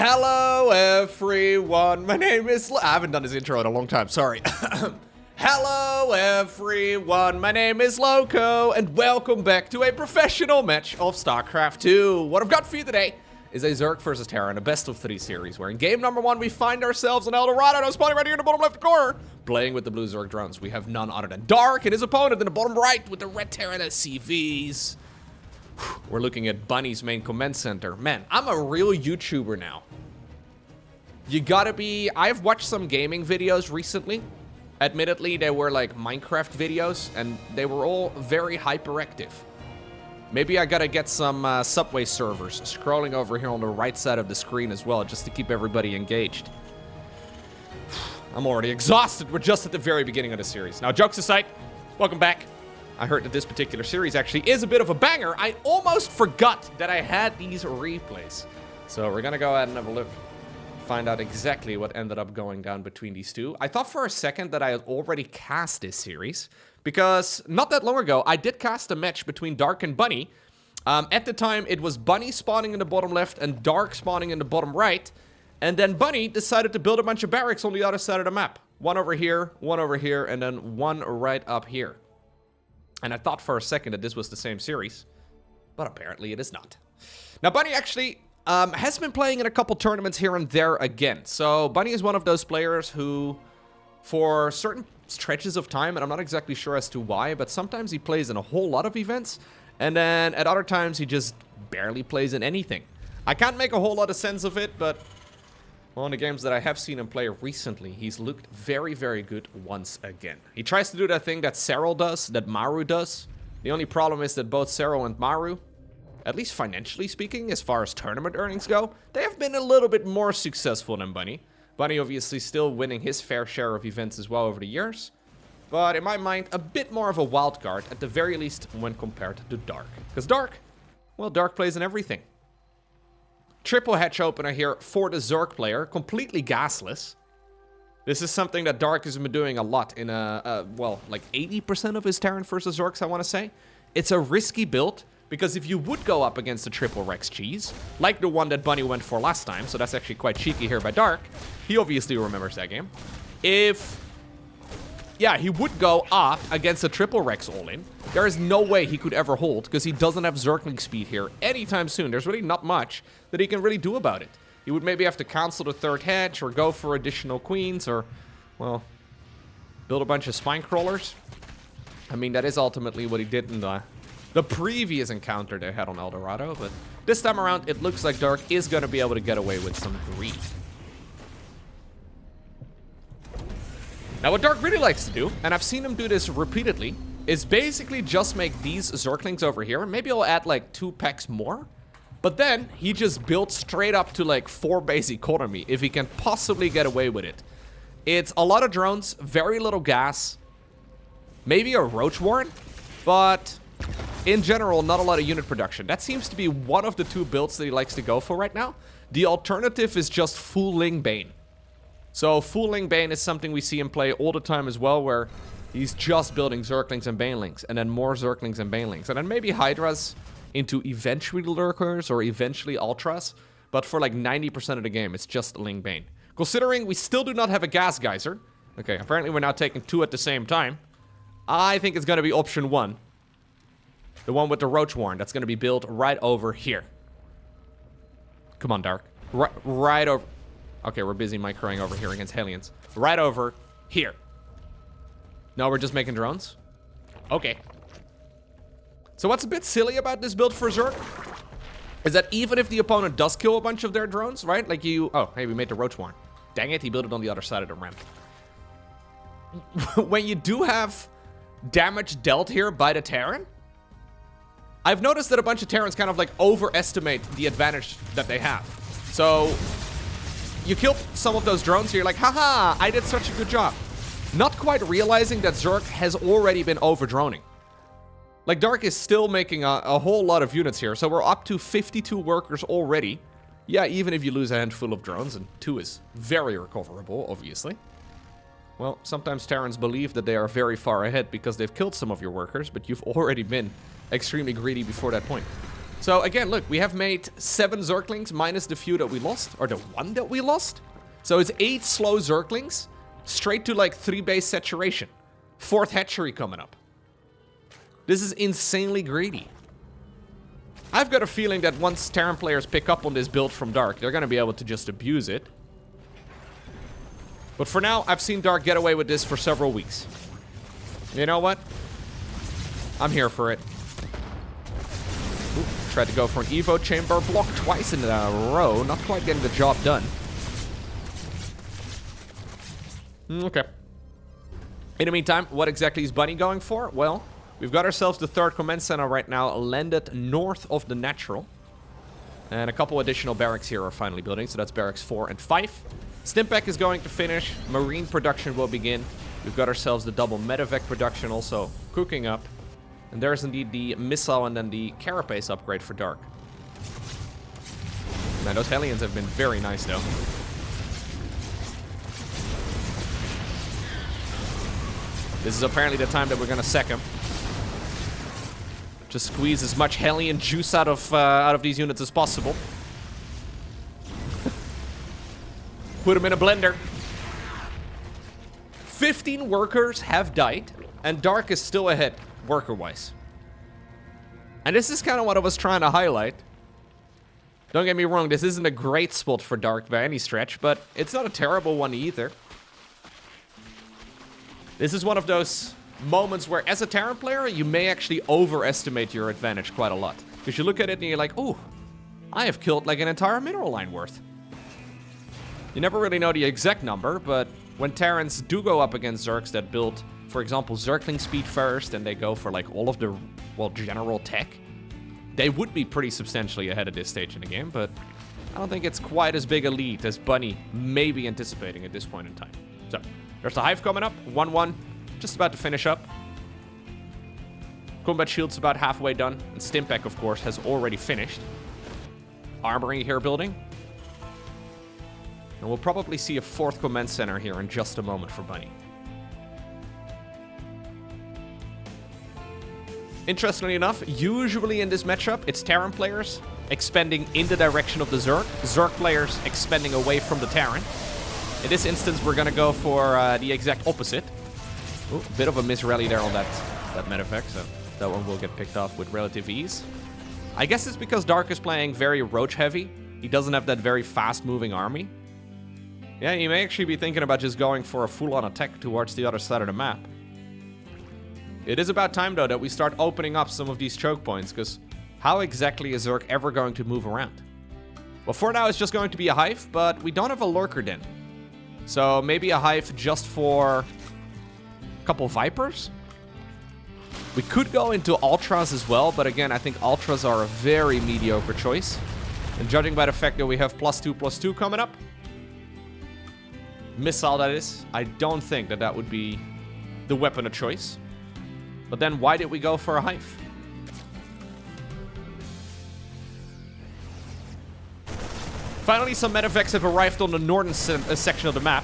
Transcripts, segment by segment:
Hello everyone, my name is I haven't done this intro in a long time, sorry. Hello everyone, my name is Loco, and welcome back to a professional match of StarCraft 2. What I've got for you today is a Zerg versus Terran, a best of 3 series, where in game number 1 we find ourselves in Eldorado, spawning right here in the bottom left corner, playing with the blue Zerg drones. We have none other than Dark and his opponent in the bottom right with the red Terran SCVs. We're looking at Bunny's main command center. Man, I'm a real YouTuber now. You gotta be... I've watched some gaming videos recently. Admittedly, they were like Minecraft videos, and they were all very hyperactive. Maybe I gotta get some Subway servers scrolling over here on the right side of the screen as well, just to keep everybody engaged. I'm already exhausted. We're just at the very beginning of the series. Now, jokes aside, welcome back. I heard that this particular series actually is a bit of a banger. I almost forgot that I had these replays. So we're gonna go ahead and have a look. Find out exactly what ended up going down between these two. I thought for a second that I had already cast this series, because not that long ago, I did cast a match between Dark and Bunny. At the time, it was Bunny spawning in the bottom left and Dark spawning in the bottom right. And then Bunny decided to build a bunch of barracks on the other side of the map. One over here, and then one right up here. And I thought for a second that this was the same series, but apparently it is not. Now, Bunny actually has been playing in a couple tournaments here and there again. So Bunny is one of those players who, for certain stretches of time, and I'm not exactly sure as to why, but sometimes he plays in a whole lot of events, and then at other times he just barely plays in anything. I can't make a whole lot of sense of it, but well, in the games that I have seen him play recently, he's looked very, very good once again. He tries to do that thing that Serral does, that Maru does. The only problem is that both Serral and Maru, at least financially speaking, as far as tournament earnings go, they have been a little bit more successful than Bunny. Bunny obviously still winning his fair share of events as well over the years. But in my mind, a bit more of a wild card, at the very least when compared to Dark. Because Dark, well, Dark plays in everything. Triple hatch opener here for the Zerg player, completely gasless. This is something that Dark has been doing a lot in well, like 80% of his Terran versus Zergs, I want to say. It's a risky build, because if you would go up against the triple Rex cheese, like the one that Bunny went for last time, so that's actually quite cheeky here by Dark, he obviously remembers that game. Yeah, he would go up against a triple Rex all-in. There is no way he could ever hold, because he doesn't have Zergling speed here anytime soon. There's really not much that he can really do about it. He would maybe have to cancel the third hatch, or go for additional queens, or, well, build a bunch of spine crawlers. I mean, that is ultimately what he did in the previous encounter they had on Eldorado, but this time around, it looks like Dark is going to be able to get away with some greed. Now, what Dark really likes to do, and I've seen him do this repeatedly, is basically just make these Zerglings over here. Maybe I'll add like 2 packs more. But then he just builds straight up to like 4 base economy if he can possibly get away with it. It's a lot of drones, very little gas, maybe a Roach Warren, but in general, not a lot of unit production. That seems to be one of the 2 builds that he likes to go for right now. The alternative is just full Ling Bane. So full Ling Bane is something we see him play all the time as well, where he's just building Zerglings and Banelings, and then more Zerglings and Banelings, and then maybe Hydras into eventually Lurkers or eventually Ultras, but for like 90% of the game, it's just Ling Bane. Considering we still do not have a Gas Geyser, okay, apparently we're now taking 2 at the same time, I think it's going to be option 1. The one with the Roach Warren, that's going to be built right over here. Come on, Dark. Right over... Okay, we're busy microing over here against Hellions. Right over here. No, we're just making drones? Okay. So what's a bit silly about this build for Zerg is that even if the opponent does kill a bunch of their drones, right? Like you... Oh, hey, we made the Roach Warren. Dang it, he built it on the other side of the ramp. When you do have damage dealt here by the Terran, I've noticed that a bunch of Terrans kind of like overestimate the advantage that they have. So you kill some of those drones, you're like, haha, I did such a good job. Not quite realizing that Zerg has already been over-droning. Like, Dark is still making a whole lot of units here, so we're up to 52 workers already. Yeah, even if you lose a handful of drones, and 2 is very recoverable, obviously. Well, sometimes Terrans believe that they are very far ahead because they've killed some of your workers, but you've already been extremely greedy before that point. So again, look, we have made 7 Zerglings minus the few that we lost, or the 1 that we lost. So it's 8 slow Zerglings, straight to like 3 base saturation. 4th hatchery coming up. This is insanely greedy. I've got a feeling that once Terran players pick up on this build from Dark, they're going to be able to just abuse it. But for now, I've seen Dark get away with this for several weeks. You know what? I'm here for it. Ooh, tried to go for an Evo chamber, blocked twice in a row, not quite getting the job done. Okay. In the meantime, what exactly is Bunny going for? Well, we've got ourselves the 3rd command center right now, landed north of the natural. And a couple additional barracks here are finally building, so that's barracks 4 and 5. Stimpack is going to finish, marine production will begin. We've got ourselves the double medevac production also cooking up. And there's indeed the missile and then the carapace upgrade for Dark. Man, those Hellions have been very nice though. This is apparently the time that we're gonna sack him. Just squeeze as much Hellion juice out of these units as possible. Put them in a blender. 15 workers have died, and Dark is still ahead, worker-wise. And this is kind of what I was trying to highlight. Don't get me wrong, this isn't a great spot for Dark by any stretch, but it's not a terrible one either. This is one of those moments where, as a Terran player, you may actually overestimate your advantage quite a lot. Because you look at it and you're like, ooh, I have killed like an entire mineral line worth. You never really know the exact number, but when Terrans do go up against Zergs that build, for example, Zergling speed first, and they go for like all of the, well, general tech, they would be pretty substantially ahead at this stage in the game, but I don't think it's quite as big a lead as Bunny may be anticipating at this point in time. So, there's the Hive coming up, 1-1, just about to finish up. Combat Shield's about halfway done, and Stimpack, of course, has already finished. Armory here building. And we'll probably see a 4th command center here in just a moment for Bunny. Interestingly enough, usually in this matchup, it's Terran players expanding in the direction of the Zerg. Zerg players expanding away from the Terran. In this instance, we're gonna go for the exact opposite. Ooh, a bit of a misrally there on that medevac, so that one will get picked off with relative ease. I guess it's because Dark is playing very roach heavy. He doesn't have that very fast moving army. Yeah, you may actually be thinking about just going for a full-on attack towards the other side of the map. It is about time, though, that we start opening up some of these choke points, because how exactly is Zerg ever going to move around? Well, for now, it's just going to be a Hive, but we don't have a Lurker Den. So maybe a Hive just for a couple Vipers? We could go into Ultras as well, but again, I think Ultras are a very mediocre choice. And judging by the fact that we have +2/+2 coming up, missile that is, I don't think that would be the weapon of choice. But then why did we go for a Hive? Finally, some medevacs have arrived on the northern section of the map.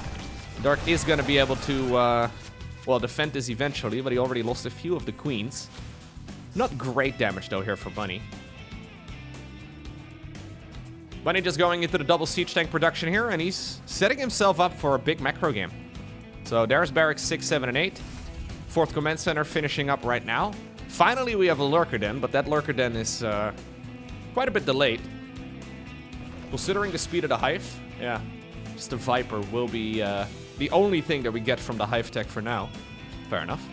Dark is going to be able to, well, defend this eventually, but he already lost a few of the queens. Not great damage, though, here for Bunny. Bunny just going into the double siege tank production here, and he's setting himself up for a big macro game. So there's barracks 6, 7, and 8. 4th command center finishing up right now. Finally, we have a Lurker Den, but that Lurker Den is quite a bit delayed. Considering the speed of the Hive, yeah, just the Viper will be the only thing that we get from the Hive tech for now. Fair enough.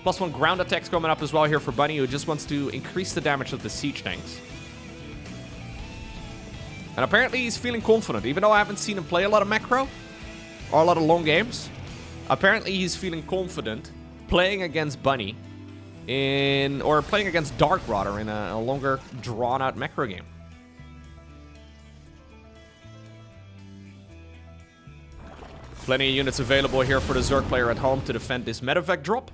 +1 ground attacks coming up as well here for Bunny, who just wants to increase the damage of the siege tanks. And apparently he's feeling confident, even though I haven't seen him play a lot of macro or a lot of long games. Apparently he's feeling confident playing against Bunny or playing against Dark rather in a longer drawn out macro game. Plenty of units available here for the Zerg player at home to defend this medevac drop.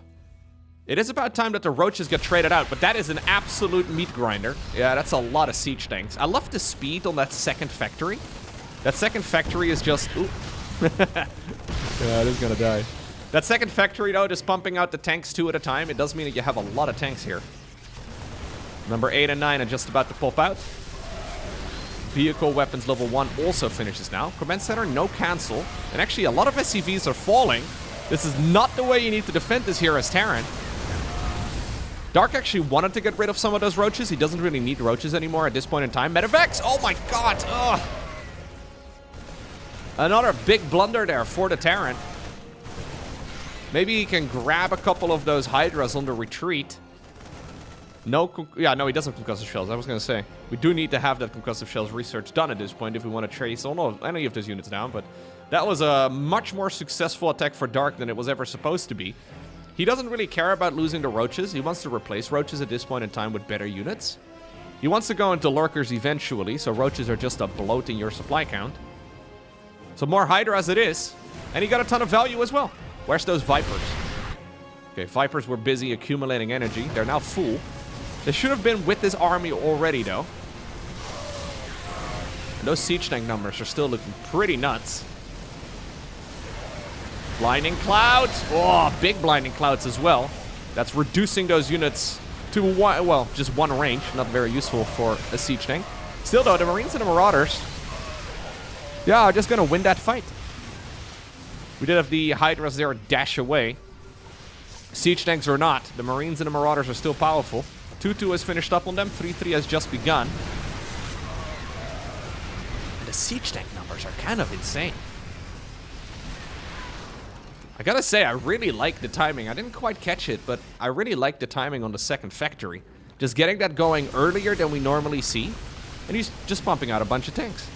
It is about time that the roaches get traded out, but that is an absolute meat grinder. Yeah, that's a lot of siege tanks. I love the speed on that 2nd factory. That 2nd factory is just... Ooh. Yeah, it is gonna die. That 2nd factory, though, just pumping out the tanks 2 at a time. It does mean that you have a lot of tanks here. Number 8 and 9 are just about to pop out. Vehicle weapons level 1 also finishes now. Command center, no cancel. And actually, a lot of SCVs are falling. This is not the way you need to defend this here as Terran. Dark actually wanted to get rid of some of those roaches. He doesn't really need roaches anymore at this point in time. Medevacs! Oh my god! Ugh. Another big blunder there for the Terran. Maybe he can grab a couple of those Hydras on the retreat. No, yeah, no, he doesn't have concussive shells. I was going to say, we do need to have that concussive shells research done at this point if we want to trace any of those units down, but that was a much more successful attack for Dark than it was ever supposed to be. He doesn't really care about losing the roaches. He wants to replace roaches at this point in time with better units. He wants to go into lurkers eventually, so roaches are just a bloat in your supply count. So more Hydra as it is, and he got a ton of value as well. Where's those Vipers? Okay, Vipers were busy accumulating energy. They're now full. They should have been with this army already, though. And those siege tank numbers are still looking pretty nuts. Blinding clouds. Oh, big blinding clouds as well. That's reducing those units to one, well, just one range. Not very useful for a siege tank. Still, though, the Marines and the Marauders, yeah, are just going to win that fight. We did have the Hydras there dash away. Siege tanks or not, the Marines and the Marauders are still powerful. 2-2 has finished up on them. 3-3 has just begun. And the siege tank numbers are kind of insane. I gotta say, I really like the timing. I didn't quite catch it, but I really like the timing on the second factory. Just getting that going earlier than we normally see. And he's just pumping out a bunch of tanks.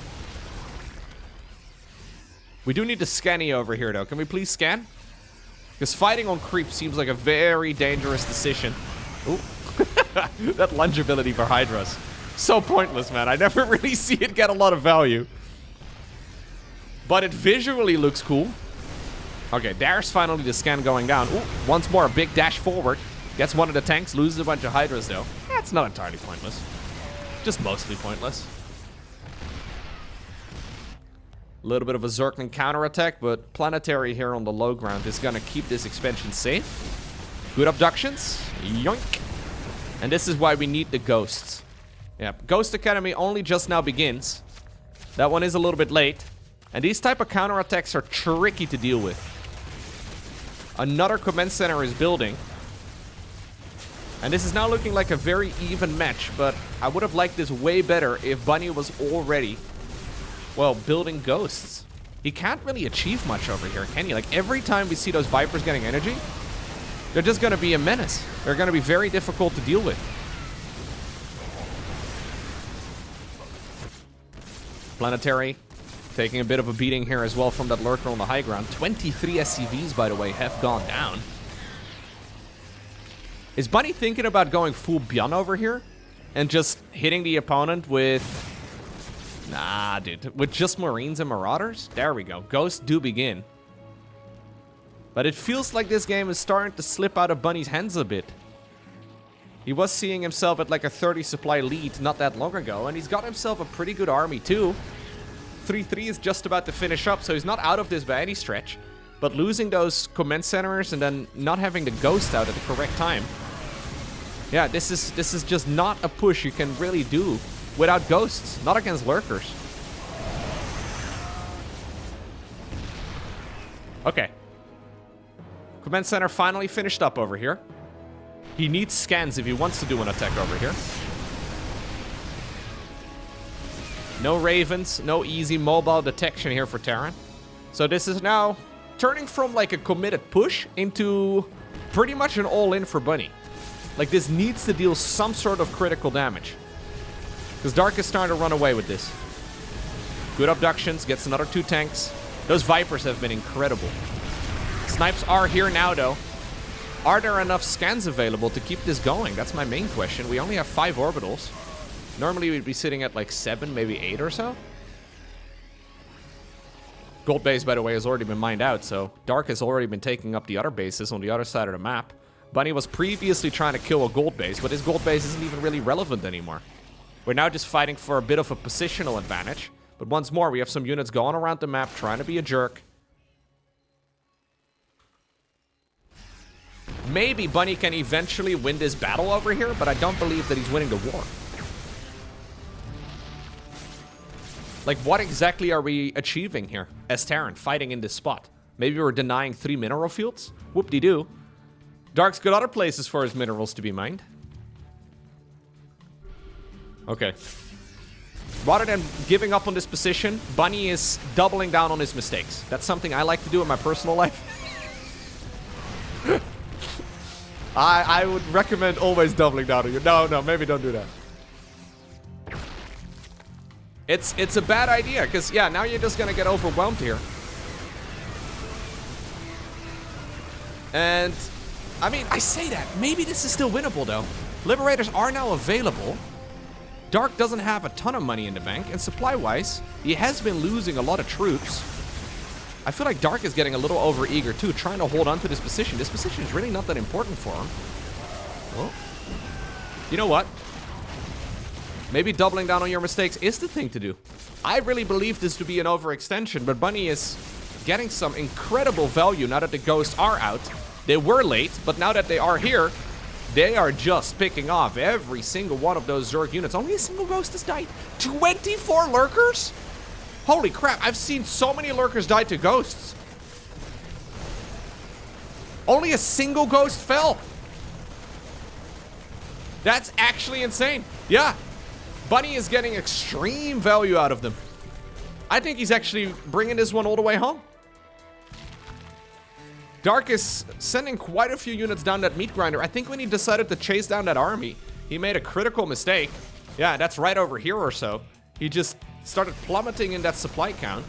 We do need to scanny over here, though. Can we please scan? Because fighting on creep seems like a very dangerous decision. Ooh. That lunge ability for Hydras. So pointless, man. I never really see it get a lot of value. But it visually looks cool. Okay, there's finally the scan going down. Ooh, once more, a big dash forward. Gets one of the tanks, loses a bunch of Hydras, though. That's not entirely pointless. Just mostly pointless. A little bit of a Zerg counterattack, but Planetary here on the low ground is going to keep this expansion safe. Good abductions. Yoink. And this is why we need the Ghosts. Yeah, Ghost Academy only just now begins. That one is a little bit late. And these type of counterattacks are tricky to deal with. Another command center is building. And this is now looking like a very even match, but I would have liked this way better if Bunny was already, well, building Ghosts. He can't really achieve much over here, can he? Like, every time we see those Vipers getting energy, they're just going to be a menace. They're going to be very difficult to deal with. Planetary taking a bit of a beating here as well from that lurker on the high ground. 23 SCVs, by the way, have gone down. Is Bunny thinking about going full Bjorn over here? And just hitting the opponent with... Nah, dude. With just Marines and Marauders? There we go. Ghosts do begin. But it feels like this game is starting to slip out of Bunny's hands a bit. He was seeing himself at like a 30 supply lead not that long ago, and he's got himself a pretty good army too. 3-3 is just about to finish up, so he's not out of this by any stretch. But losing those command centers and then not having the Ghost out at the correct time. Yeah, this is just not a push you can really do without Ghosts, not against lurkers. Okay. Command center finally finished up over here. He needs scans if he wants to do an attack over here. No Ravens, no easy mobile detection here for Terran. So this is now turning from like a committed push into pretty much an all-in for Bunny. Like, this needs to deal some sort of critical damage. Because Dark is starting to run away with this. Good abductions, gets another 2 tanks. Those Vipers have been incredible. Snipes are here now, though. Are there enough scans available to keep this going? That's my main question. We only have 5 orbitals. Normally we'd be sitting at like 7, maybe 8 or so. Gold base, by the way, has already been mined out, so Dark has already been taking up the other bases on the other side of the map. Bunny was previously trying to kill a gold base, but his gold base isn't even really relevant anymore. We're now just fighting for a bit of a positional advantage. But once more, we have some units going around the map trying to be a jerk. Maybe Bunny can eventually win this battle over here, but I don't believe that he's winning the war. Like, what exactly are we achieving here as Terran fighting in this spot? Maybe we're denying 3 mineral fields? Whoop-de-doo. Dark's got other places for his minerals to be mined. Okay. Rather than giving up on this position, Bunny is doubling down on his mistakes. That's something I like to do in my personal life. I would recommend always doubling down on you. No, maybe don't do that. It's a bad idea, because, yeah, now you're just going to get overwhelmed here. And, I mean, I say that. Maybe this is still winnable, though. Liberators are now available. Dark doesn't have a ton of money in the bank, and supply-wise, he has been losing a lot of troops. I feel like Dark is getting a little over-eager, too, trying to hold on to this position. This position is really not that important for him. Well, you know what? Maybe doubling down on your mistakes is the thing to do. I really believe this to be an overextension, but Bunny is getting some incredible value now that the ghosts are out. They were late, but now that they are here, they are just picking off every single one of those Zerg units. Only a single ghost has died. 24 lurkers? Holy crap, I've seen so many lurkers die to ghosts. Only a single ghost fell. That's actually insane. Yeah. Bunny is getting extreme value out of them. I think he's actually bringing this one all the way home. Dark is sending quite a few units down that meat grinder. I think when he decided to chase down that army, he made a critical mistake. Yeah, that's right over here or so. He just started plummeting in that supply count.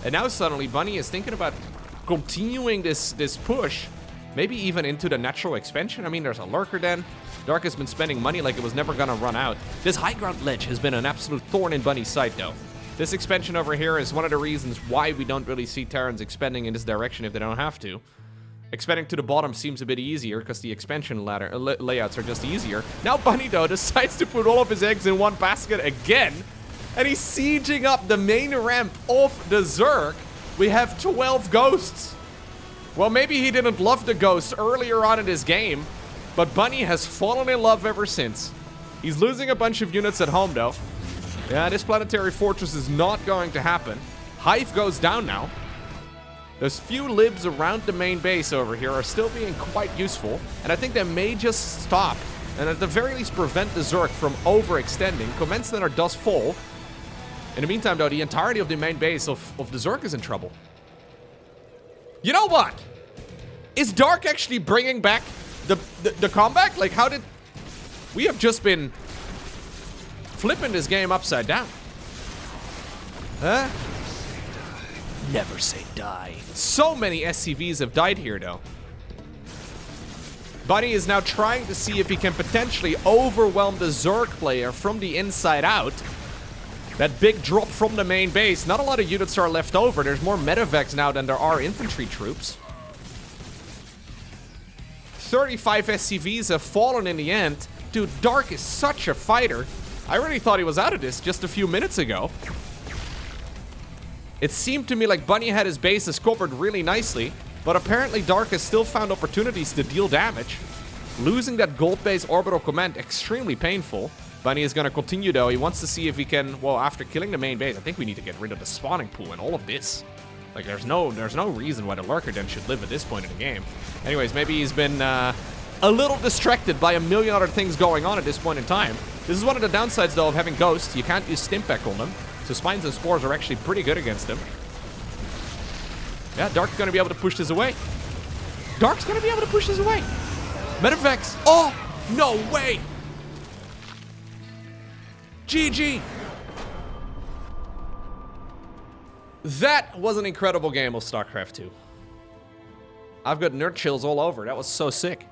And now suddenly Bunny is thinking about continuing this push. Maybe even into the natural expansion. I mean, there's a lurker den. Dark has been spending money like it was never gonna run out. This high ground ledge has been an absolute thorn in Bunny's side, though. This expansion over here is one of the reasons why we don't really see Terrans expanding in this direction if they don't have to. Expanding to the bottom seems a bit easier because the expansion layouts are just easier. Now Bunny, though, decides to put all of his eggs in one basket again. And he's sieging up the main ramp of the Zerg. We have 12 ghosts. Well, maybe he didn't love the ghosts earlier on in this game, but Bunny has fallen in love ever since. He's losing a bunch of units at home, though. Yeah, this planetary fortress is not going to happen. Hive goes down now. Those few libs around the main base over here are still being quite useful, and I think they may just stop, and at the very least prevent the Zerg from overextending. Command Center does fall. In the meantime, though, the entirety of the main base of the Zerg is in trouble. You know what? Is Dark actually bringing back the comeback? Like, how did... We have just been flipping this game upside down. Huh? Never say die. So many SCVs have died here, though. Bunny is now trying to see if he can potentially overwhelm the Zerg player from the inside out. That big drop from the main base. Not a lot of units are left over. There's more medevacs now than there are infantry troops. 35 SCVs have fallen in the end. Dude, Dark is such a fighter. I really thought he was out of this just a few minutes ago. It seemed to me like Bunny had his bases covered really nicely, but apparently Dark has still found opportunities to deal damage. Losing that gold base orbital command, extremely painful. Bunny is going to continue, though. He wants to see if he can, well, after killing the main base, I think we need to get rid of the spawning pool and all of this. Like, there's no reason why the lurker den should live at this point in the game. Anyways, maybe he's been a little distracted by a million other things going on at this point in time. This is one of the downsides, though, of having ghosts. You can't use Stimpack on them. So spines and spores are actually pretty good against him. Yeah, Dark's going to be able to push this away. Dark's going to be able to push this away. Medevacs. Oh, no way. GG. That was an incredible game of StarCraft 2. I've got nerd chills all over. That was so sick.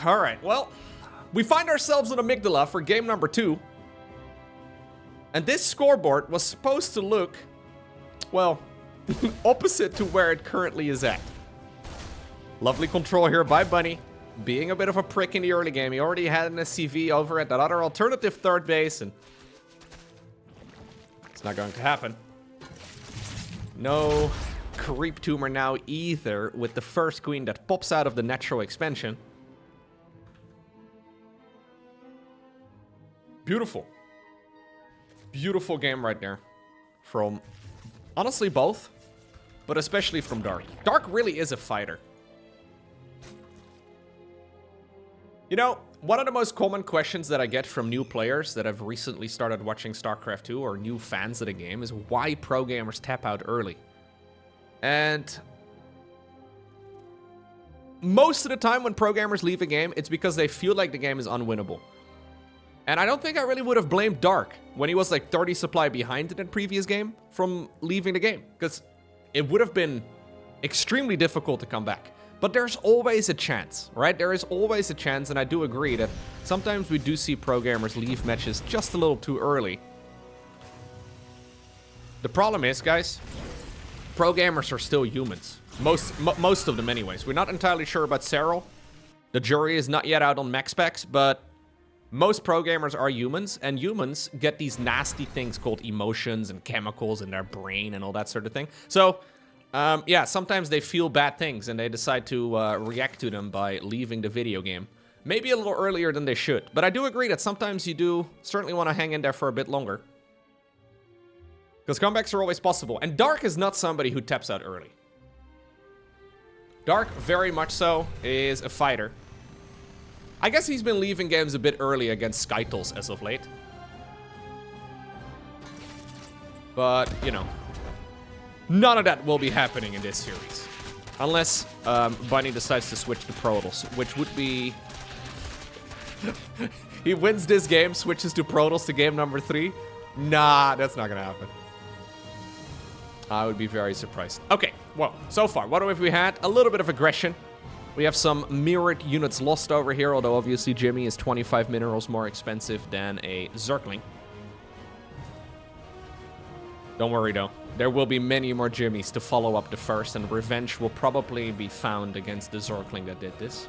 All right, well, we find ourselves in Amygdala for game number 2. And this scoreboard was supposed to look, well, opposite to where it currently is at. Lovely control here by Bunny. Being a bit of a prick in the early game. He already had an SCV over at that other alternative third base, and it's not going to happen. No creep tumor now either with the first queen that pops out of the natural expansion. Beautiful. Beautiful game right there. From, honestly, both. But especially from Dark. Dark really is a fighter. You know, one of the most common questions that I get from new players that have recently started watching StarCraft 2 or new fans of the game is why pro gamers tap out early. And most of the time when pro gamers leave a game, it's because they feel like the game is unwinnable. And I don't think I really would have blamed Dark when he was like 30 supply behind in the previous game from leaving the game. Because it would have been extremely difficult to come back. But there's always a chance, right? There is always a chance, and I do agree that sometimes we do see pro gamers leave matches just a little too early. The problem is, guys, pro gamers are still humans. Most of them anyways. We're not entirely sure about Serral. The jury is not yet out on max specs, but most pro gamers are humans, and humans get these nasty things called emotions and chemicals in their brain and all that sort of thing. So, yeah, sometimes they feel bad things and they decide to react to them by leaving the video game. Maybe a little earlier than they should, but I do agree that sometimes you do certainly want to hang in there for a bit longer. Because comebacks are always possible, and Dark is not somebody who taps out early. Dark, very much so, is a fighter. I guess he's been leaving games a bit early against Skytles as of late. But, you know, none of that will be happening in this series. Unless Bunny decides to switch to Protoss, which would be... He wins this game, switches to Protoss to game number 3. Nah, that's not gonna happen. I would be very surprised. Okay, well, so far, what have we had? A little bit of aggression. We have some mirrored units lost over here, although obviously Jimmy is 25 minerals more expensive than a Zergling. Don't worry, though. There will be many more Jimmys to follow up the first, and revenge will probably be found against the Zergling that did this.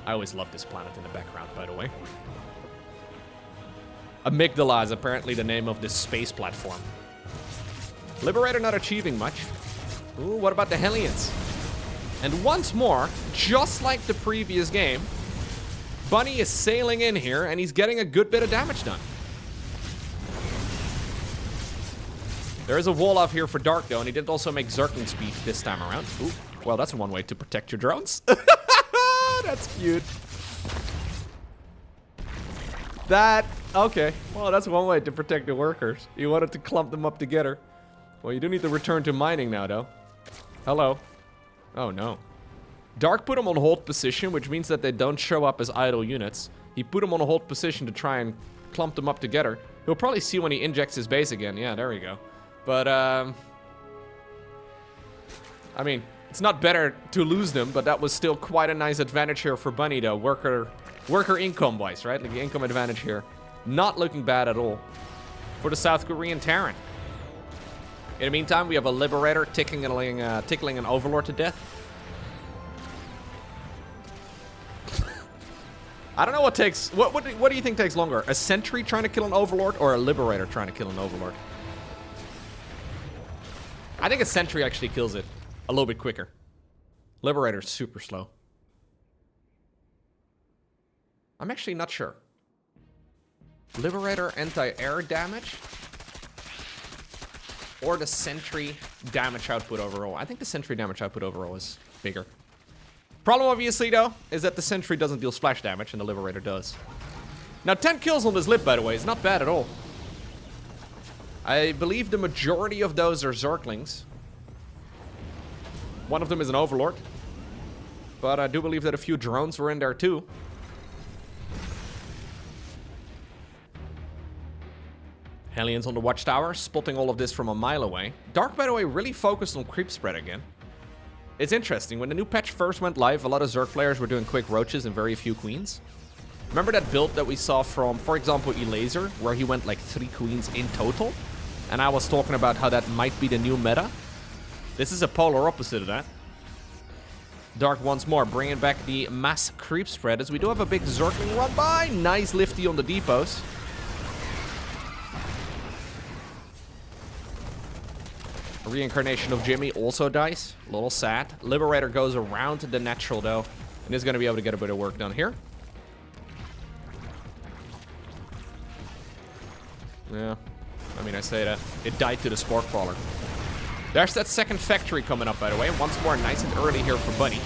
I always love this planet in the background, by the way. Amygdala is apparently the name of this space platform. Liberator not achieving much. Ooh, what about the Hellions? And once more, just like the previous game, Bunny is sailing in here, and he's getting a good bit of damage done. There is a wall off here for Dark, though, and he did also make Zergling speed this time around. Ooh, well, that's one way to protect your drones. That's cute. Okay. Well, that's one way to protect the workers. You wanted to clump them up together. Well, you do need to return to mining now, though. Hello. Oh, no. Dark put them on hold position, which means that they don't show up as idle units. He put them on a hold position to try and clump them up together. He'll probably see when he injects his base again. Yeah, there we go. But, I mean, it's not better to lose them, but that was still quite a nice advantage here for Bunny, though. Worker income-wise, right? Like, the income advantage here. Not looking bad at all for the South Korean Terran. In the meantime, we have a Liberator tickling an Overlord to death. I don't know what takes... What do you think takes longer? A Sentry trying to kill an Overlord or a Liberator trying to kill an Overlord? I think a Sentry actually kills it a little bit quicker. Liberator's super slow. I'm actually not sure. Liberator anti-air damage? Or the Sentry damage output overall? I think the Sentry damage output overall is bigger. Problem, obviously, though, is that the Sentry doesn't deal splash damage, and the Liberator does. Now, 10 kills on this Lib, by the way, is not bad at all. I believe the majority of those are Zerglings. One of them is an Overlord. But I do believe that a few drones were in there, too. Hellions on the Watchtower, spotting all of this from a mile away. Dark, by the way, really focused on creep spread again. It's interesting. When the new patch first went live, a lot of Zerg players were doing quick roaches and very few queens. Remember that build that we saw from, for example, Elaser, where he went like 3 queens in total? And I was talking about how that might be the new meta. This is a polar opposite of that. Dark once more, bringing back the mass creep spread, as we do have a big Zergling run by. Nice lifty on the depots. Reincarnation of Jimmy also dies. A little sad. Liberator goes around the natural, though, and is going to be able to get a bit of work done here. Yeah. I mean, I say that. It died to the Spore Crawler. There's that second factory coming up, by the way. Once more, nice and early here for Bunny.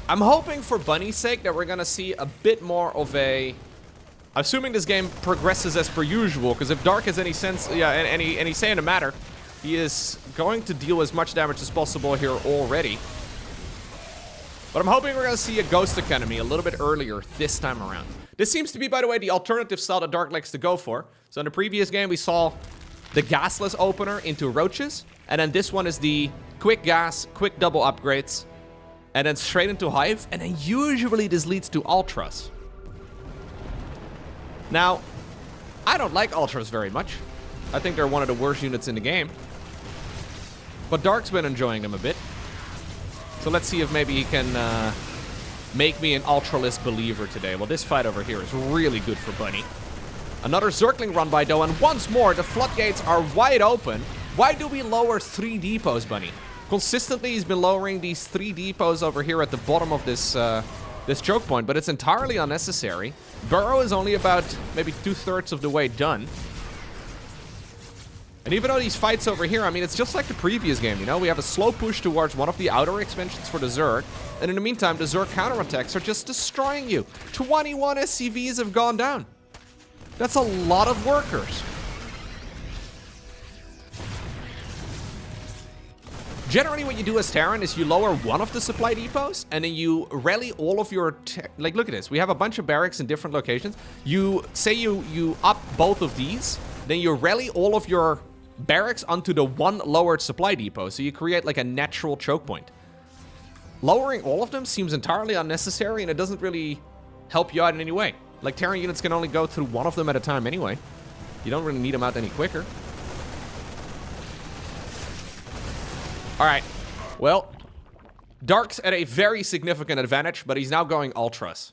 I'm hoping for Bunny's sake that we're going to see a bit more of a... Assuming this game progresses as per usual, because if Dark has any sense, yeah, any say in the matter, he is going to deal as much damage as possible here already. But I'm hoping we're going to see a Ghost Academy a little bit earlier this time around. This seems to be, by the way, the alternative style that Dark likes to go for. So in the previous game, we saw the gasless opener into roaches. And then this one is the quick gas, quick double upgrades. And then straight into Hive. And then usually this leads to Ultras. Now, I don't like Ultras very much. I think they're one of the worst units in the game. But Dark's been enjoying them a bit. So let's see if maybe he can make me an Ultralisk believer today. Well, this fight over here is really good for Bunny. Another Zergling run by, though, and once more, the floodgates are wide open. Why do we lower 3 depots, Bunny? Consistently, he's been lowering these 3 depots over here at the bottom of this this choke point, but it's entirely unnecessary. Burrow is only about maybe 2/3 of the way done. And even though these fights over here, I mean, it's just like the previous game, you know? We have a slow push towards one of the outer expansions for the Zerg. And in the meantime, the Zerg counterattacks are just destroying you. 21 SCVs have gone down. That's a lot of workers. Generally, what you do as Terran is you lower one of the supply depots, and then you rally all of your... Like, look at this. We have a bunch of barracks in different locations. You say you up both of these, then you rally all of your barracks onto the one lowered supply depot, so you create like a natural choke point. Lowering all of them seems entirely unnecessary, and it doesn't really help you out in any way. Like, Terran units can only go through one of them at a time anyway. You don't really need them out any quicker. Alright, well, Dark's at a very significant advantage, but he's now going Ultras.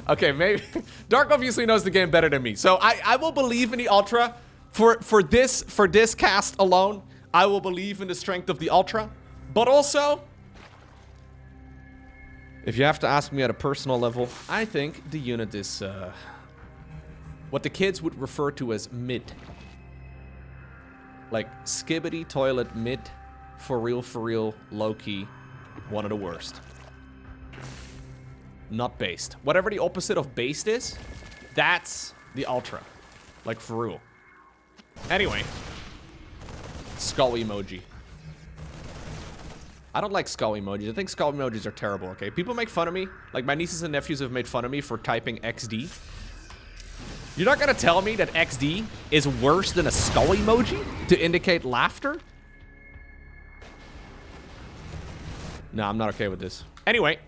Okay, maybe... Dark obviously knows the game better than me, so I will believe in the Ultra. For this cast alone, I will believe in the strength of the Ultra. But also, if you have to ask me at a personal level, I think the unit is what the kids would refer to as mid. Like, skibbity toilet mid, for real, low-key, one of the worst. Not based. Whatever the opposite of based is, that's the Ultra. Like, for real. Anyway. Skull emoji. I don't like skull emojis. I think skull emojis are terrible, okay? People make fun of me. Like, my nieces and nephews have made fun of me for typing XD. You're not gonna tell me that XD is worse than a skull emoji to indicate laughter? No, I'm not okay with this. Anyway.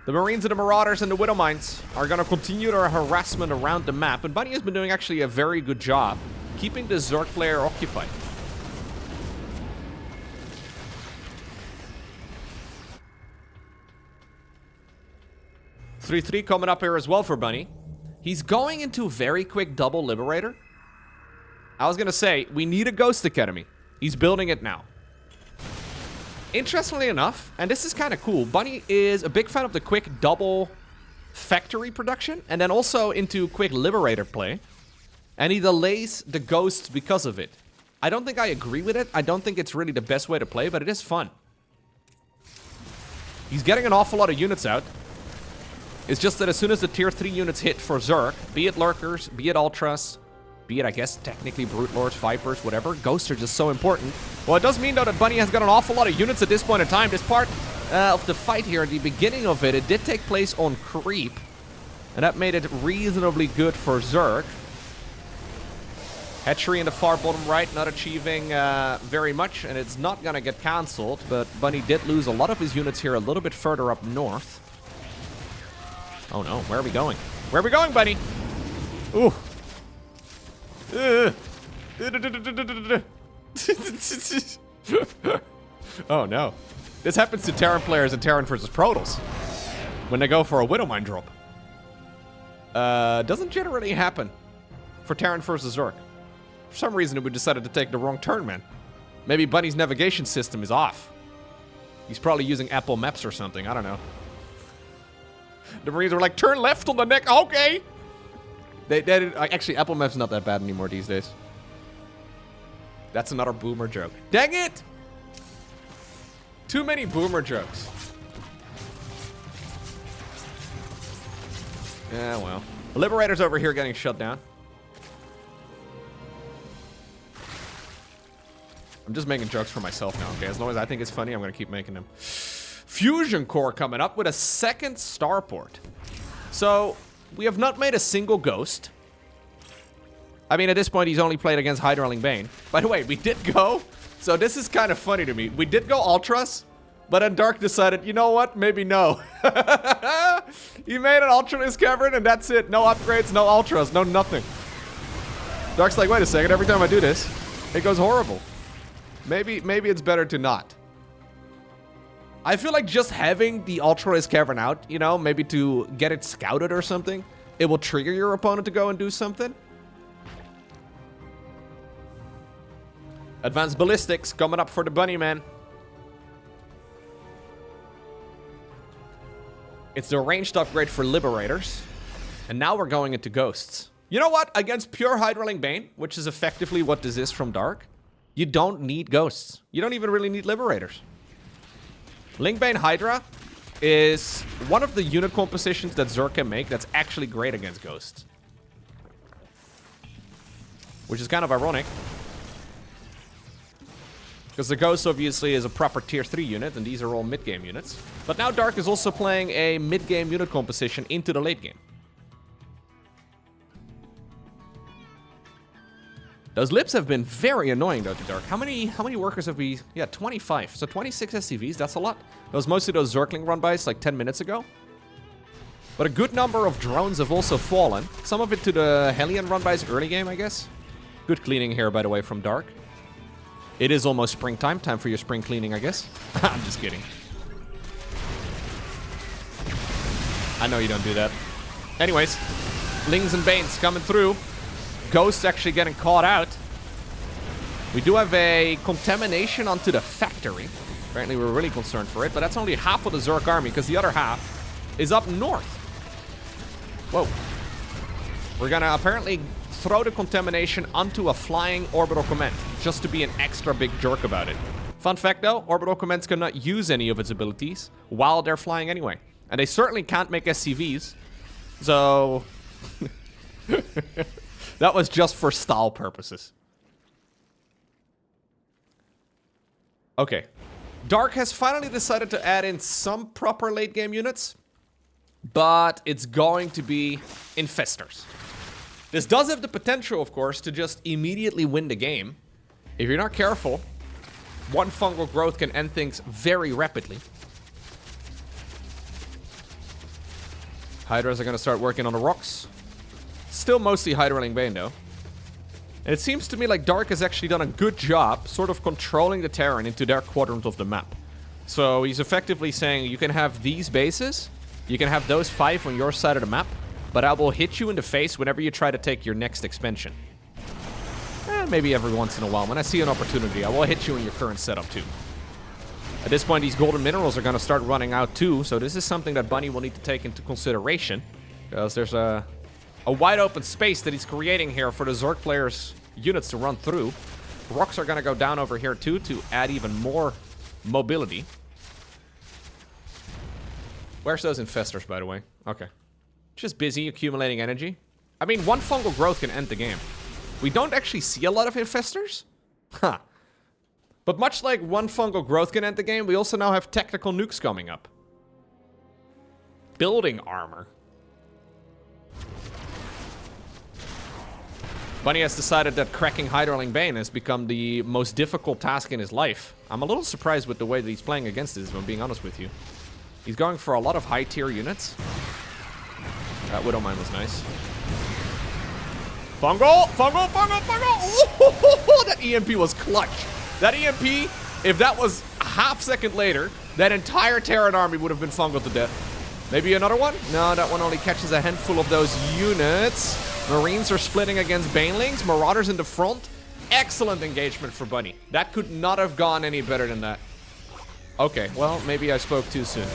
The Marines and the Marauders and the Widowmines are gonna continue their harassment around the map, and Bunny has been doing actually a very good job keeping the Zerg player occupied. (3-3) coming up here as well for Bunny. He's going into very quick double Liberator. I was gonna say, we need a Ghost Academy. He's building it now. Interestingly enough, and this is kind of cool, Bunny is a big fan of the quick double factory production, and then also into quick Liberator play. And he delays the Ghosts because of it. I don't think I agree with it. I don't think it's really the best way to play, but it is fun. He's getting an awful lot of units out. It's just that as soon as the tier 3 units hit for Zerg, be it Lurkers, be it Ultras, be it, I guess, technically Brute Lords, Vipers, whatever, Ghosts are just so important. Well, it does mean, though, that Bunny has got an awful lot of units at this point in time. This part of the fight here, at the beginning of it, it did take place on Creep. And that made it reasonably good for Zerg. Hatchery in the far bottom right, not achieving very much, and it's not going to get cancelled. But Bunny did lose a lot of his units here a little bit further up north. Oh no, where are we going? Where are we going, Bunny? Ooh. Oh no. This happens to Terran players in Terran vs. Protals when they go for a Widowmine drop. Doesn't generally happen for Terran versus Zerg. For some reason, we decided to take the wrong turn, man. Maybe Bunny's navigation system is off. He's probably using Apple Maps or something. I don't know. The Marines were like, turn left on the neck. Okay. Actually, Apple Maps not that bad anymore these days. That's another boomer joke. Dang it! Too many boomer jokes. Yeah, well. The Liberator's over here getting shut down. I'm just making jokes for myself now, okay? As long as I think it's funny, I'm going to keep making them. Fusion Core coming up with a second starport. So, we have not made a single ghost. I mean, at this point, he's only played against Hydraling Bane. By the way, we did go... So, this is kind of funny to me. We did go Ultras, but then Dark decided, you know what? Maybe no. He made an Ultralisk Cavern, and that's it. No upgrades, no Ultras, no nothing. Dark's like, wait a second. Every time I do this, it goes horrible. Maybe it's better to not. I feel like just having the Ultralisk Cavern out, you know, maybe to get it scouted or something, it will trigger your opponent to go and do something. Advanced Ballistics coming up for the Bunny Man. It's the ranged upgrade for Liberators. And now we're going into Ghosts. You know what? Against pure Hydraling Bane, which is effectively what this is from Dark, you don't need Ghosts. You don't even really need Liberators. Linkbane Hydra is one of the unit compositions that Zerg can make that's actually great against Ghosts. Which is kind of ironic. Because the Ghost obviously is a proper tier 3 unit, and these are all mid-game units. But now Dark is also playing a mid-game unit composition into the late game. Those lips have been very annoying though to Dark. How many workers have we? Yeah, 25. So 26 SCVs, that's a lot. That was mostly those Zergling run-bys like 10 minutes ago. But a good number of drones have also fallen. Some of it to the Hellion run-bys early game, I guess. Good cleaning here, by the way, from Dark. It is almost springtime. Time for your spring cleaning, I guess. I'm just kidding. I know you don't do that. Anyways, Lings and Banes coming through. Ghosts actually getting caught out. We do have a contamination onto the factory. Apparently we're really concerned for it, but that's only half of the Zerg army because the other half is up north. Whoa. We're gonna apparently throw the contamination onto a flying orbital command just to be an extra big jerk about it. Fun fact though, orbital commands cannot use any of its abilities while they're flying anyway. And they certainly can't make SCVs. So... that was just for style purposes. Okay. Dark has finally decided to add in some proper late game units. But it's going to be Infestors. This does have the potential, of course, to just immediately win the game. If you're not careful, one fungal growth can end things very rapidly. Hydras are going to start working on the rocks. Still mostly Hydraling Bane, though. And it seems to me like Dark has actually done a good job sort of controlling the Terran into their quadrant of the map. So he's effectively saying you can have these bases, you can have those 5 on your side of the map, but I will hit you in the face whenever you try to take your next expansion. Maybe every once in a while. When I see an opportunity, I will hit you in your current setup too. At this point, these golden minerals are going to start running out too, so this is something that Bunny will need to take into consideration. Because there's a wide open space that he's creating here for the Zerg players' units to run through. Rocks are going to go down over here too to add even more mobility. Where's those Infestors, by the way? Okay. Just busy accumulating energy. I mean, one fungal growth can end the game. We don't actually see a lot of Infestors. Huh. But much like one fungal growth can end the game, we also now have tactical nukes coming up. Building armor. Bunny has decided that cracking Hydraling Bane has become the most difficult task in his life. I'm a little surprised with the way that he's playing against this, if I'm being honest with you. He's going for a lot of high tier units. That Widowmine was nice. Fungal! Fungal! Fungal! Fungal! Oh, that EMP was clutch. That EMP, if that was a half second later, that entire Terran army would have been fungal to death. Maybe another one? No, that one only catches a handful of those units. Marines are splitting against Banelings. Marauders in the front. Excellent engagement for Bunny. That could not have gone any better than that. Okay, well, maybe I spoke too soon.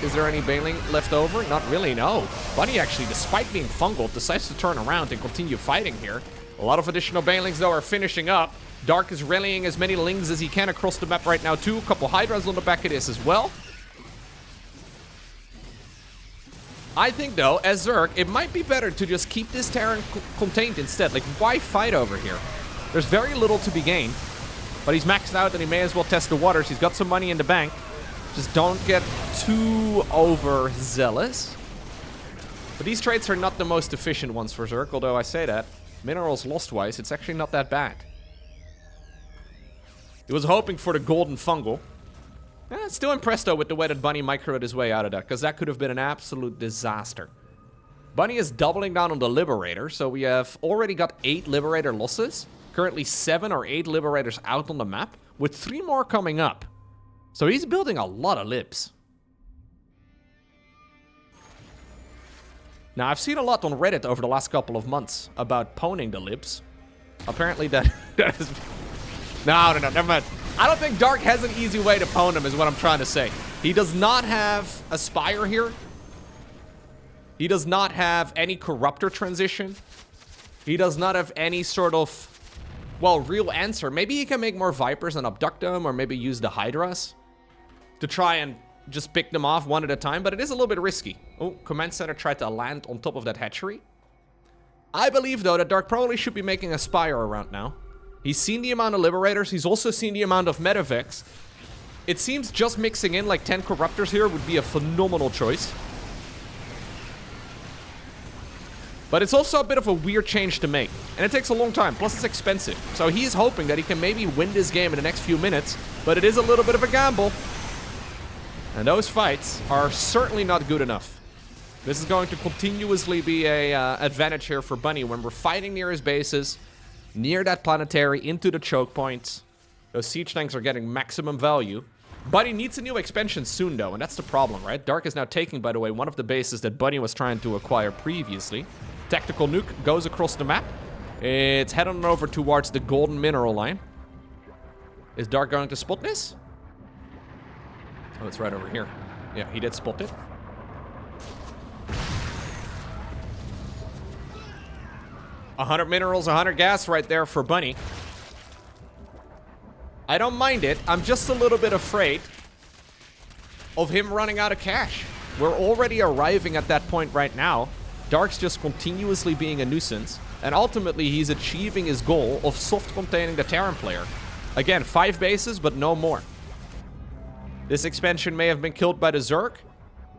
Is there any Baneling left over? Not really, no. Bunny actually, despite being fungal, decides to turn around and continue fighting here. A lot of additional Banelings, though, are finishing up. Dark is rallying as many Lings as he can across the map right now, too. A couple Hydras on the back of this as well. I think, though, as Zerg, it might be better to just keep this Terran contained instead. Like, why fight over here? There's very little to be gained. But he's maxed out and he may as well test the waters. He's got some money in the bank. Just don't get too overzealous. But these trades are not the most efficient ones for Zerg, although I say that. Minerals lost-wise, it's actually not that bad. He was hoping for the golden fungal. Still impressed, though, with the way that Bunny microed his way out of that, because that could have been an absolute disaster. Bunny is doubling down on the Liberator, so we have already got 8 Liberator losses. Currently 7 or 8 Liberators out on the map, with 3 more coming up. So he's building a lot of libs. Now, I've seen a lot on Reddit over the last couple of months about pwning the libs. Apparently that is... No, never mind. I don't think Dark has an easy way to pwn them, is what I'm trying to say. He does not have a Spire here. He does not have any Corruptor transition. He does not have any sort of... well, real answer. Maybe he can make more Vipers and abduct them, or maybe use the Hydras to try and just pick them off one at a time, but it is a little bit risky. Oh, Command Center tried to land on top of that hatchery. I believe, though, that Dark probably should be making a Spire around now. He's seen the amount of Liberators. He's also seen the amount of Medivacs. It seems just mixing in like 10 Corruptors here would be a phenomenal choice. But it's also a bit of a weird change to make. And it takes a long time, plus it's expensive. So he's hoping that he can maybe win this game in the next few minutes. But it is a little bit of a gamble. And those fights are certainly not good enough. This is going to continuously be a advantage here for Bunny when we're fighting near his bases, near that planetary, into the choke points. Those siege tanks are getting maximum value. Bunny needs a new expansion soon, though, and that's the problem, right? Dark is now taking, by the way, one of the bases that Bunny was trying to acquire previously. Tactical nuke goes across the map. It's heading over towards the golden mineral line. Is Dark going to spot this? Oh, it's right over here. Yeah, he did spot it. $100 minerals, 100 gas right there for Bunny. I don't mind it. I'm just a little bit afraid of him running out of cash. We're already arriving at that point right now. Dark's just continuously being a nuisance. And ultimately, he's achieving his goal of soft containing the Terran player. Again, 5 bases, but no more. This expansion may have been killed by the Zerg,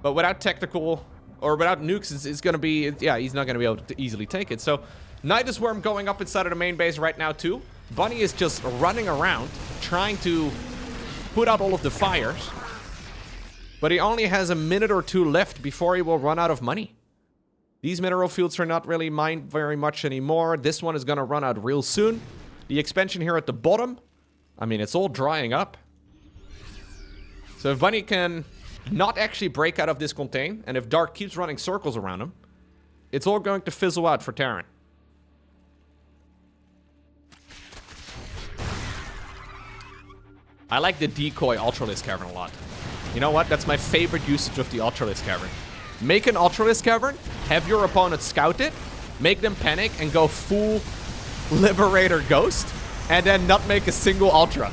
but without tactical, or without nukes, it's going to be, yeah, he's not going to be able to easily take it. So, Nidus Worm going up inside of the main base right now, too. Bunny is just running around, trying to put out all of the fires. But he only has a minute or 2 left before he will run out of money. These mineral fields are not really mined very much anymore. This one is going to run out real soon. The expansion here at the bottom, I mean, it's all drying up. So if Bunny can not actually break out of this contain, and if Dark keeps running circles around him, it's all going to fizzle out for Terran. I like the Decoy Ultralisk Cavern a lot. You know what? That's my favorite usage of the Ultralisk Cavern. Make an Ultralisk Cavern, have your opponent scout it, make them panic, and go full Liberator Ghost, and then not make a single Ultra.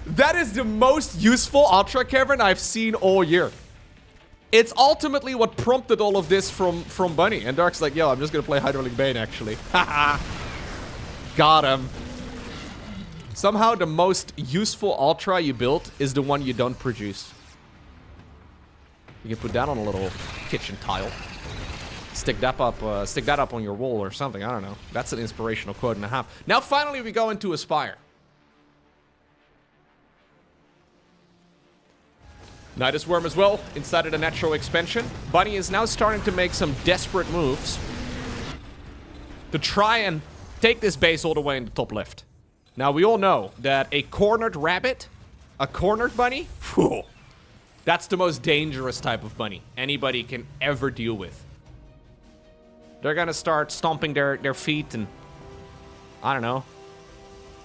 That is the most useful Ultra Cavern I've seen all year. It's ultimately what prompted all of this from Bunny. And Dark's like, yo, I'm just gonna play Hydraulic Bane, actually. Haha. Got him. Somehow the most useful Ultra you built is the one you don't produce. You can put that on a little kitchen tile. Stick that up on your wall or something. I don't know. That's an inspirational quote and a half. Now finally we go into Aspire. Nidus Worm as well, inside of the natural expansion. Bunny is now starting to make some desperate moves to try and take this base all the way in the top left. Now, we all know that a cornered rabbit, a cornered bunny, whew, That's the most dangerous type of bunny anybody can ever deal with. They're gonna start stomping their feet and, I don't know,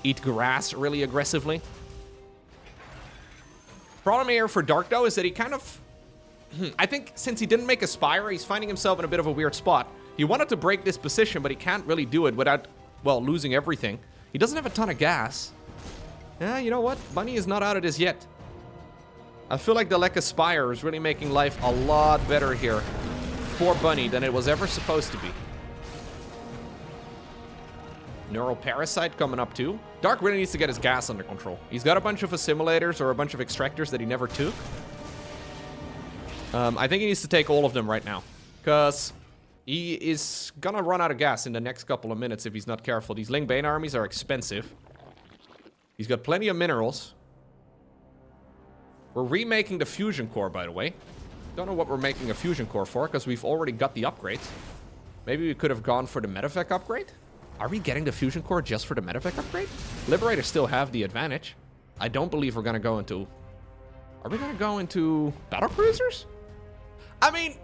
eat grass really aggressively. Problem here for Dark, though, is that he kind of... I think since he didn't make a Spire, he's finding himself in a bit of a weird spot. He wanted to break this position, but he can't really do it without, well, losing everything. He doesn't have a ton of gas. Yeah, you know what? Bunny is not out of this yet. I feel like the lack of Spire is really making life a lot better here for Bunny than it was ever supposed to be. Neural Parasite coming up too. Dark really needs to get his gas under control. He's got a bunch of assimilators or a bunch of extractors that he never took. I think he needs to take all of them right now, because he is gonna run out of gas in the next couple of minutes if he's not careful. These Ling Bane armies are expensive. He's got plenty of minerals. We're remaking the fusion core, by the way. Don't know what we're making a fusion core for, because we've already got the upgrades. Maybe we could have gone for the medevac upgrade? Are we getting the fusion core just for the medevac upgrade? Liberators still have the advantage. I don't believe we're gonna go into... Are we gonna go into battle cruisers? I mean,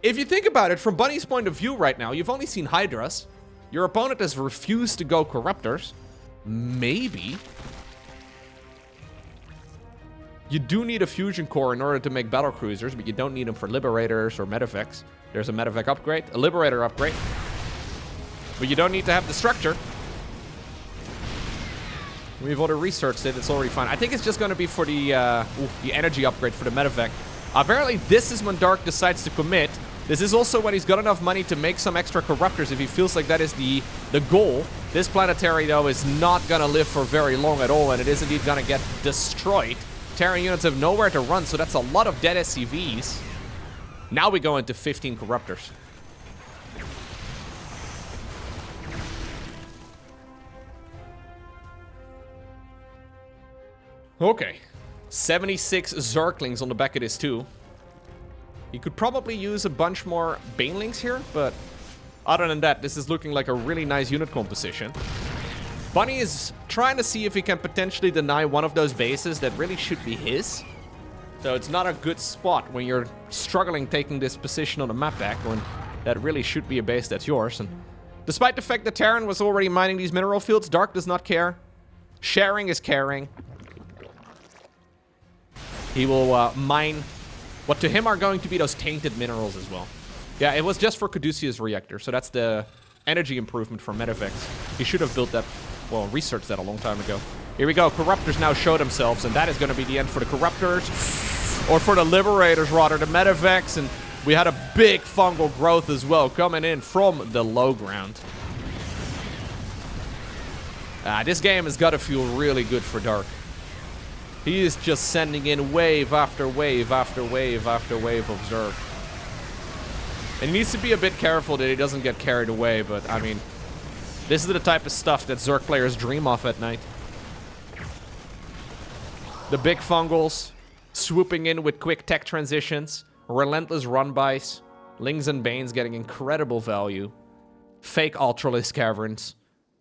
if you think about it, from Bunny's point of view right now, you've only seen Hydras. Your opponent has refused to go Corruptors. Maybe. You do need a fusion core in order to make battle cruisers, but you don't need them for Liberators or medevacs. There's a medevac upgrade, a Liberator upgrade. But you don't need to have the structure. We've already researched it, it's already fine. I think it's just gonna be for the energy upgrade for the medevac. Apparently this is when Dark decides to commit. This is also when he's got enough money to make some extra Corruptors if he feels like that is the goal. This planetary, though, is not gonna live for very long at all, and it is indeed gonna get destroyed. Terran units have nowhere to run, so that's a lot of dead SCVs. Now we go into 15 Corruptors. Okay. 76 Zerglings on the back of this too. You could probably use a bunch more Banelings here, but other than that, this is looking like a really nice unit composition. Bunny is trying to see if he can potentially deny one of those bases that really should be his. So it's not a good spot when you're struggling taking this position on the map back, when that really should be a base that's yours. And despite the fact that Terran was already mining these mineral fields, Dark does not care. Sharing is caring. He will mine what to him are going to be those tainted minerals as well. Yeah, it was just for Caduceus reactor, so that's the energy improvement for medevacs. He should have built that, well, researched that a long time ago. Here we go, Corruptors now show themselves, and that is going to be the end for the Corruptors. Or for the Liberators, rather, the medevacs, and we had a big fungal growth as well coming in from the low ground. This game has got to feel really good for Dark. He is just sending in wave after wave after wave after wave of Zerg. And he needs to be a bit careful that he doesn't get carried away, but I mean, this is the type of stuff that Zerg players dream of at night. The big fungals, swooping in with quick tech transitions, relentless run-bys, Lings and Banes getting incredible value, fake Ultralisk Caverns.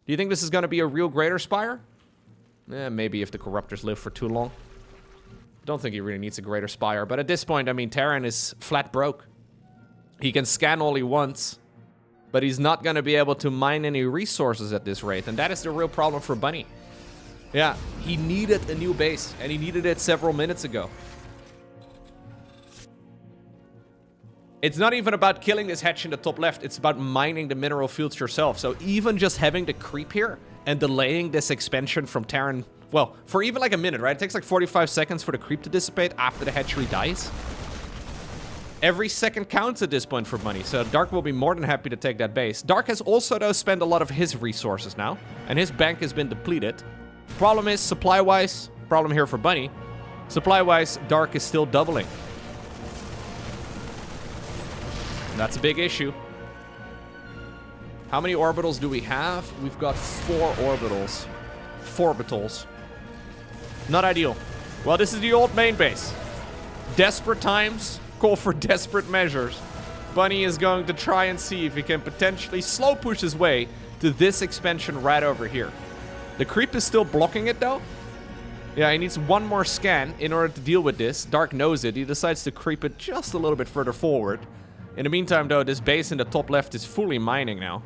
Do you think this is going to be a real Greater Spire? Maybe if the Corruptors live for too long. Don't think he really needs a Greater Spire, but at this point, I mean, Terran is flat broke. He can scan all he wants, but he's not going to be able to mine any resources at this rate, and that is the real problem for Bunny. Yeah, he needed a new base, and he needed it several minutes ago. It's not even about killing this hatch in the top left, it's about mining the mineral fields yourself. So even just having the creep here and delaying this expansion from Terran, well, for even like a minute, right? It takes like 45 seconds for the creep to dissipate after the hatchery dies. Every second counts at this point for Bunny, so Dark will be more than happy to take that base. Dark has also, though, spent a lot of his resources now, and his bank has been depleted. Problem is, supply-wise, problem here for Bunny, supply-wise, Dark is still doubling. That's a big issue. How many orbitals do we have? We've got 4 orbitals. 4 orbitals. Not ideal. Well, this is the old main base. Desperate times call for desperate measures. Bunny is going to try and see if he can potentially slow push his way to this expansion right over here. The creep is still blocking it, though. Yeah, he needs one more scan in order to deal with this. Dark knows it. He decides to creep it just a little bit further forward. In the meantime, though, this base in the top left is fully mining now.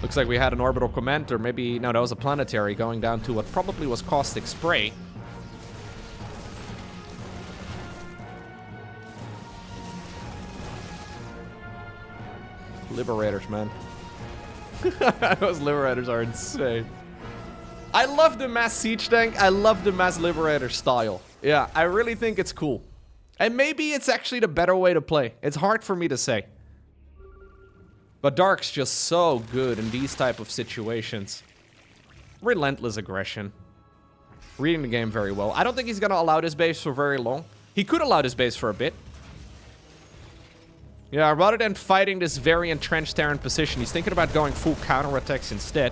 Looks like we had an orbital command, or maybe... No, that was a planetary going down to what probably was caustic spray. Liberators, man. Those Liberators are insane. I love the mass siege tank. I love the mass Liberator style. Yeah, I really think it's cool. And maybe it's actually the better way to play. It's hard for me to say. But Dark's just so good in these type of situations. Relentless aggression. Reading the game very well. I don't think he's going to allow this base for very long. He could allow this base for a bit. Yeah, rather than fighting this very entrenched Terran position, he's thinking about going full counterattacks instead.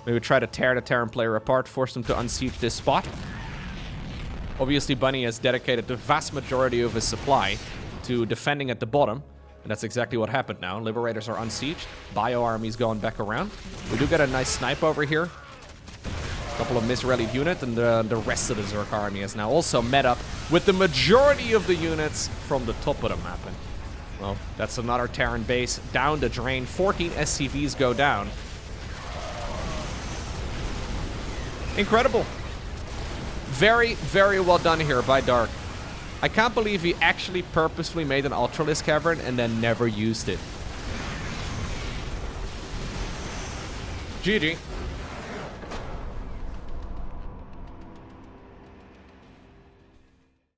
Maybe try to tear the Terran player apart, force them to unsiege this spot. Obviously, Bunny has dedicated the vast majority of his supply to defending at the bottom. And that's exactly what happened now. Liberators are unsieged. Bio armies going back around. We do get a nice snipe over here. A couple of misrallied units, and the rest of the Zerg army is now also met up with the majority of the units from the top of the map. And, well, that's another Terran base down the drain. 14 SCVs go down. Incredible. Very, very well done here by Dark. I can't believe he actually purposefully made an Ultralisk Cavern and then never used it. GG.